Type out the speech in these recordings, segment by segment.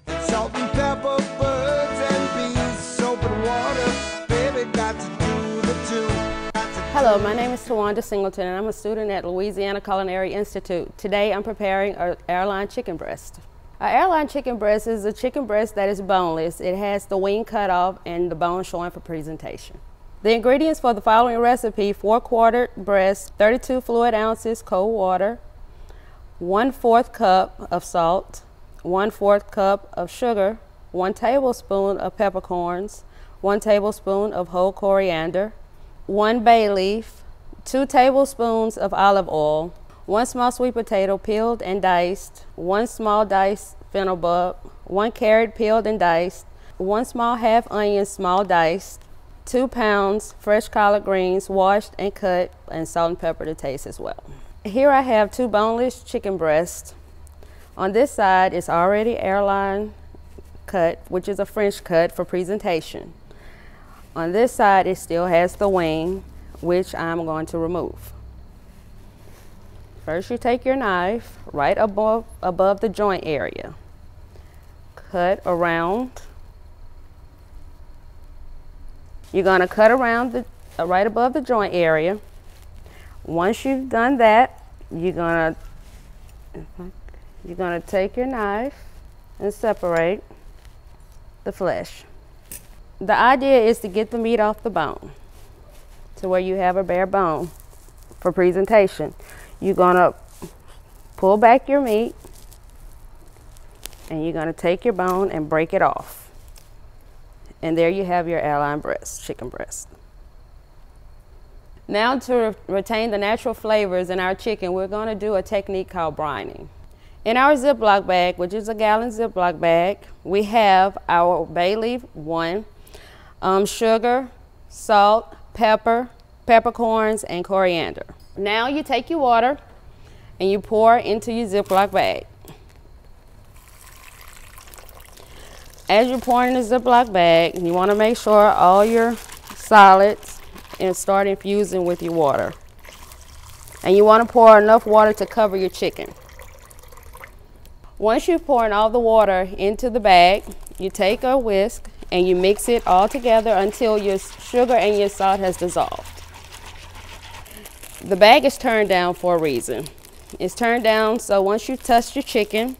Salt and pepper, birds and bees, soap and water, baby, got to do the two. Hello, my name is Tiwander Singleton and I'm a student at Louisiana Culinary Institute. Today I'm preparing an airline chicken breast. An airline chicken breast is a chicken breast that is boneless. It has the wing cut off and the bone showing for presentation. The ingredients for the following recipe: 4 quartered breasts, 32 fluid ounces cold water, 1/4 cup of salt, 1/4 cup of sugar, 1 tablespoon of peppercorns, 1 tablespoon of whole coriander, 1 bay leaf, 2 tablespoons of olive oil, 1 small sweet potato peeled and diced, 1 small diced fennel bulb, 1 carrot peeled and diced, 1 small half onion small diced, 2 pounds fresh collard greens washed and cut, and salt and pepper to taste as well. Here I have 2 boneless chicken breasts. On this side is already airline cut, which is a French cut for presentation. On this side it still has the wing, which I'm going to remove. First you take your knife right above the joint area. Cut around. You're going to cut around right above the joint area. Once you've done that, you're going to take your knife and separate the flesh. The idea is to get the meat off the bone to where you have a bare bone for presentation. You're going to pull back your meat and you're going to take your bone and break it off. And there you have your airline breast, chicken breast. Now to retain the natural flavors in our chicken, we're going to do a technique called brining. In our Ziploc bag, which is a gallon Ziploc bag, we have our bay leaf, 1, sugar, salt, pepper, peppercorns, and coriander. Now you take your water and you pour into your Ziploc bag. As you're pouring the Ziploc bag, you want to make sure all your solids and start infusing with your water. And you want to pour enough water to cover your chicken. Once you've poured all the water into the bag, you take a whisk and you mix it all together until your sugar and your salt has dissolved. The bag is turned down for a reason. It's turned down so once you touch your chicken,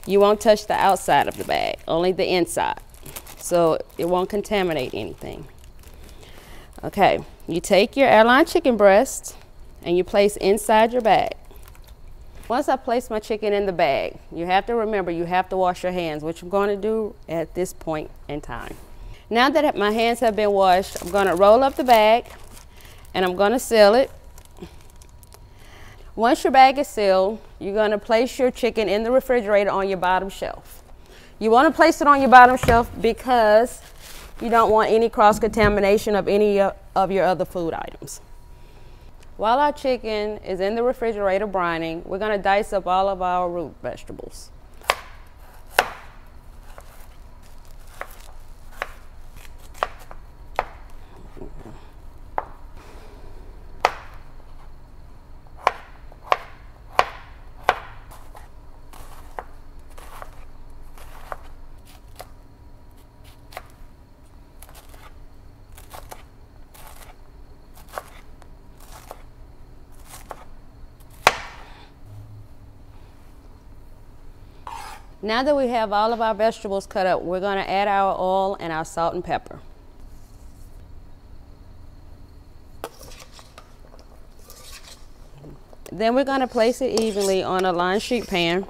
you won't touch the outside of the bag, only the inside, so it won't contaminate anything. Okay, you take your airline chicken breast and you place inside your bag. Once I place my chicken in the bag, you have to remember you have to wash your hands, which I'm going to do at this point in time. Now that my hands have been washed, I'm going to roll up the bag and I'm going to seal it. Once your bag is sealed, you're going to place your chicken in the refrigerator on your bottom shelf. You want to place it on your bottom shelf because you don't want any cross-contamination of any of your other food items. While our chicken is in the refrigerator brining, we're going to dice up all of our root vegetables. Now that we have all of our vegetables cut up, we're going to add our oil and our salt and pepper. Then we're going to place it evenly on a lined sheet pan.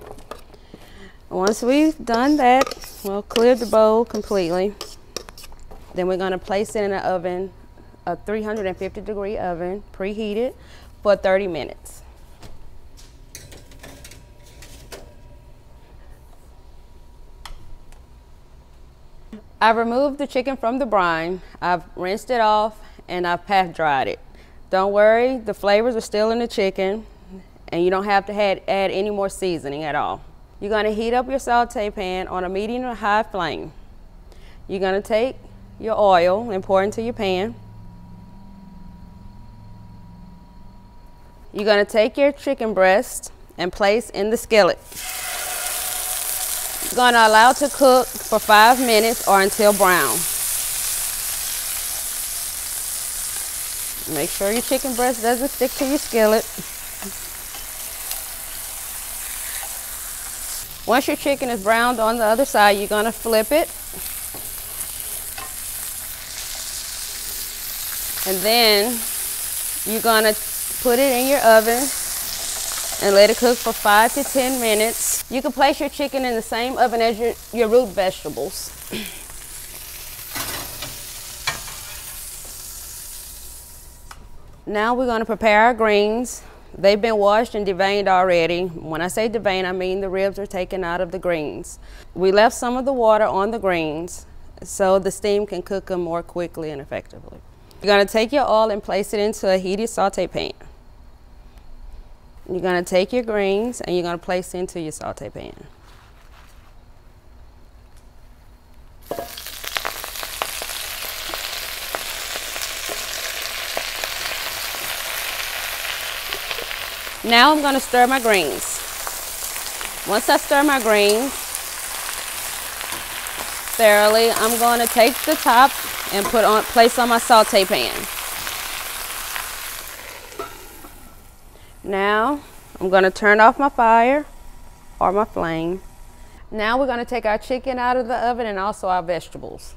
Once we've done that, we'll clear the bowl completely. Then we're going to place it in an oven, a 350-degree oven, preheated for 30 minutes. I've removed the chicken from the brine, I've rinsed it off, and I've pat dried it. Don't worry, the flavors are still in the chicken, and you don't have to add any more seasoning at all. You're going to heat up your saute pan on a medium to high flame. You're going to take your oil and pour into your pan. You're going to take your chicken breast and place in the skillet. You're going to allow it to cook for 5 minutes or until brown. Make sure your chicken breast doesn't stick to your skillet. Once your chicken is browned on the other side, you're going to flip it. And then you're going to put it in your oven and let it cook for 5 to 10 minutes. You can place your chicken in the same oven as your root vegetables. Now we're going to prepare our greens. They've been washed and deveined already. When I say devein, I mean the ribs are taken out of the greens. We left some of the water on the greens so the steam can cook them more quickly and effectively. You're going to take your oil and place it into a heated saute pan. You're going to take your greens and you're going to place it into your saute pan. Now I'm going to stir my greens. Once I stir my greens thoroughly, I'm going to take the top and place on my saute pan. Now I'm going to turn off my fire or my flame. Now we're going to take our chicken out of the oven and also our vegetables.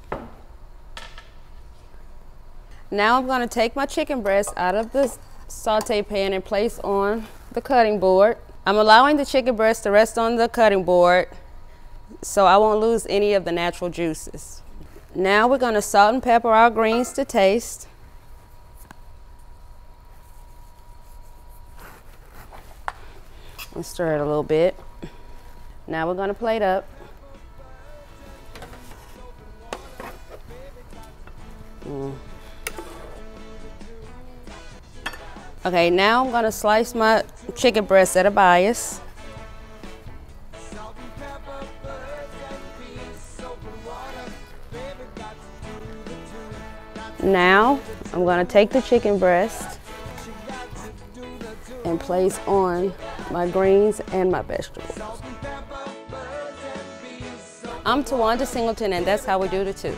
Now I'm going to take my chicken breast out of the saute pan and place on the cutting board. I'm allowing the chicken breast to rest on the cutting board so I won't lose any of the natural juices. Now we're going to salt and pepper our greens to taste. And stir it a little bit. Now we're going to plate up. Okay, now I'm going to slice my chicken breast at a bias. Now I'm going to take the chicken breast and place on my greens and my vegetables. I'm Tiwander Singleton, and that's how we do the two.